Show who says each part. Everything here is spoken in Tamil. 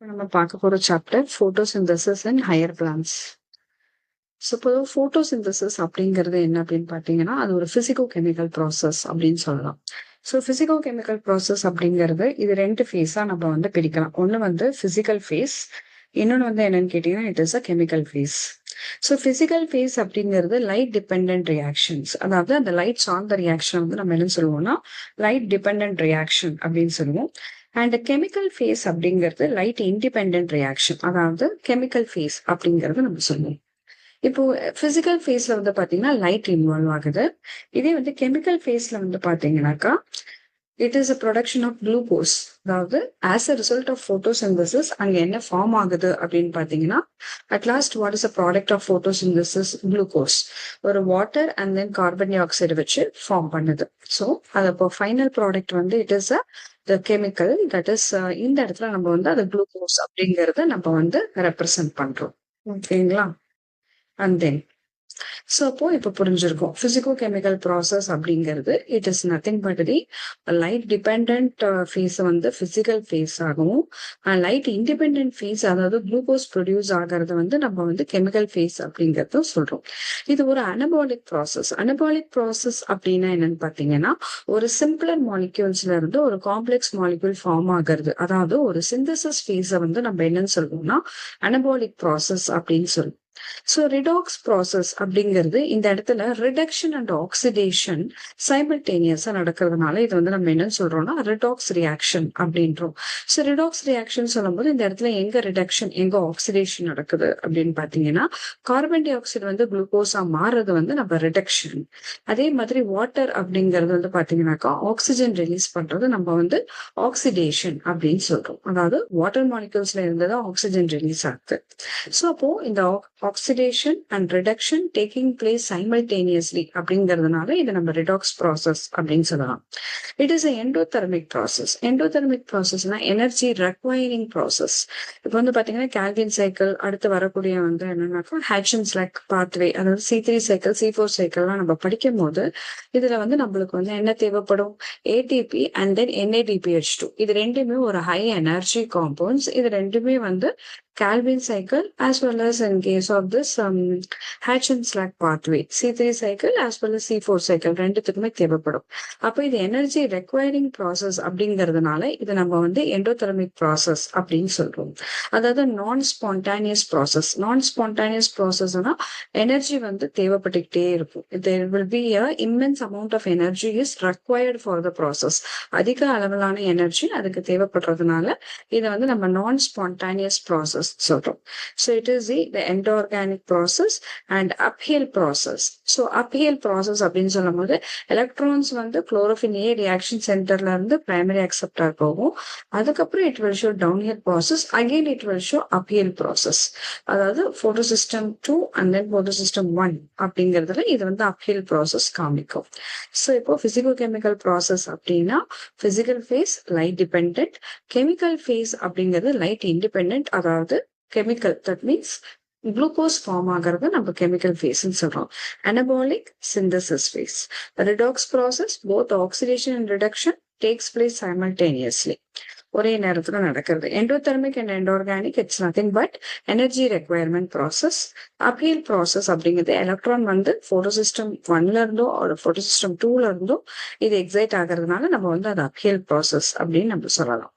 Speaker 1: இப்ப நம்ம பார்க்க போற chapter photosynthesis and higher plants. So பொதுவா ஃபோட்டோசிந்தசிஸ் அப்படிங்கிறது என்ன அப்படின்னு பார்த்தீங்கன்னா, அது ஒரு பிசிக்கோ கெமிக்கல் ப்ராசஸ் அப்படின்னு சொல்லலாம். ஸோ பிசிக்கோ கெமிக்கல் ப்ராசஸ் அப்படிங்கிறது இது 2 ஃபேஸா நம்ம வந்து பிரிக்கலாம். ஒண்ணு வந்து பிசிக்கல் ஃபேஸ். இன்னொன்னு வந்து என்னன்னு கேட்டீங்கன்னா, it is a chemical phase. So physical phase அப்படிங்கிறது லைட் டிபெண்டன்ட் ரியாக்ஷன்ஸ். அதாவது அந்த லைட் சார்ந்த ரியாக்ஷன் வந்து நம்ம என்ன சொல்லுவோம்னா, லைட் டிபெண்டன்ட் ரியாக்ஷன் அப்படின்னு சொல்லுவோம். அண்ட் கெமிக்கல் ஃபேஸ் அப்படிங்கிறது லைட் இண்டிபெண்டன்ட் ரியாக்ஷன். அதாவது கெமிக்கல் ஃபேஸ் அப்படிங்கிறது நம்ம சொல்லுவோம். இப்போ பிசிக்கல் ஃபேஸ்ல வந்து பாத்தீங்கன்னா லைட் இன்வால்வ் ஆகுது. இதே வந்து கெமிக்கல் ஃபேஸ்ல வந்து பாத்தீங்கன்னாக்கா it is a production of glucose. அதாவது as a result of photosynthesis அங்க என்ன ஃபார்ம் ஆகுது அப்படின்னு பாத்தீங்கன்னா, at last what is a product of photosynthesis? Glucose. ஒரு water and then carbon dioxide வச்சு ஃபார்ம் பண்ணுது. ஸோ அது இப்போ ஃபைனல் ப்ராடக்ட் வந்து it is a the chemical that is இந்த இடத்துல நம்ம வந்து அது குளுக்கோஸ் அப்படிங்கறத நம்ம வந்து ரெப்ரசன்ட் பண்றோம். ஓகேங்களா? அண்ட் தென் அப்போ இப்ப புரிஞ்சிருக்கும். பிசிக்கோ கெமிக்கல் ப்ராசஸ் அப்படிங்கிறது it is nothing but the light dependent phase வந்து பிசிக்கல் ஃபேஸ் ஆகவும், லைட் இண்டிபெண்டன்ட் ஃபேஸ் அதாவது குளுக்கோஸ் ப்ரொடியூஸ் ஆகிறது வந்து நம்ம வந்து கெமிக்கல் ஃபேஸ் அப்படிங்கறத சொல்றோம். இது ஒரு அனபாலிக் ப்ராசஸ். அனபாலிக் ப்ராசஸ் அப்படின்னா என்னன்னு பாத்தீங்கன்னா, ஒரு சிம்பிளர் மாலிக்யூல்ஸ்ல இருந்து ஒரு காம்ப்ளெக்ஸ் மாலிக்யூல் ஃபார்ம் ஆகிறது. அதாவது ஒரு சிந்தசிஸ் ஃபேஸை வந்து நம்ம என்னன்னு சொல்றோம்னா அனபாலிக் ப்ராசஸ் அப்படின்னு சொல்லுவோம். ஸோ ரிடாக்ஸ் ப்ராசஸ் அப்படிங்கிறது இந்த இடத்துல ரிடக்ஷன் அண்ட் ஆக்சிடேஷன் சைமல்டேனியஸா நடக்கிறதுனால இது வந்து நம்ம என்ன சொல்றோம்னா ரிடாக்ஸ் ரியாக்ஷன் அப்படின்றோம். ஸோ ரிடாக்ஸ் ரியாக்ஷன் சொல்லும்போது இந்த இடத்துல எங்க ரிடக்ஷன் எங்க ஆக்சிடேஷன் நடக்குது அப்படின்னு பாத்தீங்கன்னா, கார்பன் டை ஆக்சைடு வந்து குளுக்கோஸா மாறுறது வந்து நம்ம ரிடக்ஷன். அதே மாதிரி வாட்டர் அப்படிங்கிறது வந்து பாத்தீங்கன்னாக்கா ஆக்சிஜன் ரிலீஸ் பண்றது நம்ம வந்து ஆக்சிடேஷன் அப்படின்னு சொல்றோம். அதாவது வாட்டர் மாலிகூல்ஸ்ல இருந்துதான் ஆக்சிஜன் ரிலீஸ் ஆகுது. ஸோ அப்போ இந்த oxidation and reduction taking place simultaneously அப்படிங்கிறதுனால இதை நம்ம ரிடாக்ஸ் ப்ராசஸ் அப்படின்னு சொல்லலாம். It is endothermic process. Endothermic ப்ராசஸ்னா எனர்ஜி ரெக்வயரிங் ப்ராசஸ். இப்போ வந்து பாத்தீங்கன்னா கேல்வின் சைக்கிள் அடுத்து வரக்கூடிய வந்து என்னன்னாக்கா ஹேட்சன்ஸ்லாக் பாத்வே அதாவது C3 சைக்கிள் C4 சைக்கிள்லாம் நம்ம படிக்கும் போது இதுல வந்து நம்மளுக்கு வந்து என்ன தேவைப்படும்? ATP and then NADPH2. இது ரெண்டுமே ஒரு ஹை எனர்ஜி காம்பவுண்ட்ஸ். இது ரெண்டுமே வந்து Calvin cycle as well as in case of this Hatch-and-Slack pathway C3 cycle as well as C4 cycle ரெண்டுத்துக்குமே தேவைப்படும். அப்போ இது எனர்ஜி ரெக்வயரிங் ப்ராசஸ் அப்படிங்கிறதுனால இது நம்ம வந்து எண்டோதெர்மிக் ப்ராசஸ் அப்படின்னு சொல்றோம். அதாவது நான் ஸ்பான்டானியஸ் ப்ராசஸ். நான் ஸ்பான்டானியஸ் ப்ராசஸ்னா எனர்ஜி வந்து தேவைப்பட்டுக்கிட்டே இருக்கும். there will be a immense amount of energy is required for the process. அதிக அளவிலான எனர்ஜி அதுக்கு தேவைப்படுறதுனால இதை வந்து நம்ம நான் ஸ்பான்டானியஸ் ப்ராசஸ் சொல்றோம். So it is the endoorganic process and uphill process. So uphill process அப்படின்னு சொல்லும் போது எலக்ட்ரான்ஸ் வந்து குளோரோஃபில் A ரியாக்ஷன் சென்டர்ல இருந்து பிரைமரி அக்செப்டார் போகும். அதுக்கப்புறம் it will show downhill process again it will show uphill process. அதாவது போட்டோசிஸ்டம் 2 அண்ட் தென் போட்டோசிஸ்டம் 1 அப்படிங்கிறதுல இது வந்து அப்ஹில் ப்ராசஸ் காமிக்கும். ஸோ இப்போ பிசிக்கோ கெமிக்கல் ப்ராசஸ் அப்படின்னா physical phase light dependent, chemical phase அப்படிங்கிறது லைட் இண்டிபெண்டன்ட். அதாவது chemical that means glucose form ஆகிறது நம்ம கெமிக்கல் ஃபேஸ்ன்னு சொல்றோம். Anabolic synthesis phase. Redox process both oxidation and reduction takes place simultaneously. ஒரே நேரத்துல நடக்கிறது. Endothermic and endergonic it's nothing but energy requirement process. Uphill process அப்படிங்கிறது எலக்ட்ரான் வந்து போட்டோசிஸ்டம் 1ல இருந்தோ போட்டோசிஸ்டம் 2ல இருந்தோ இது எக்ஸைட் ஆகிறதுனால நம்ம வந்து அது அப்ஹீல் ப்ராசஸ் அப்படின்னு நம்ம சொல்லலாம்.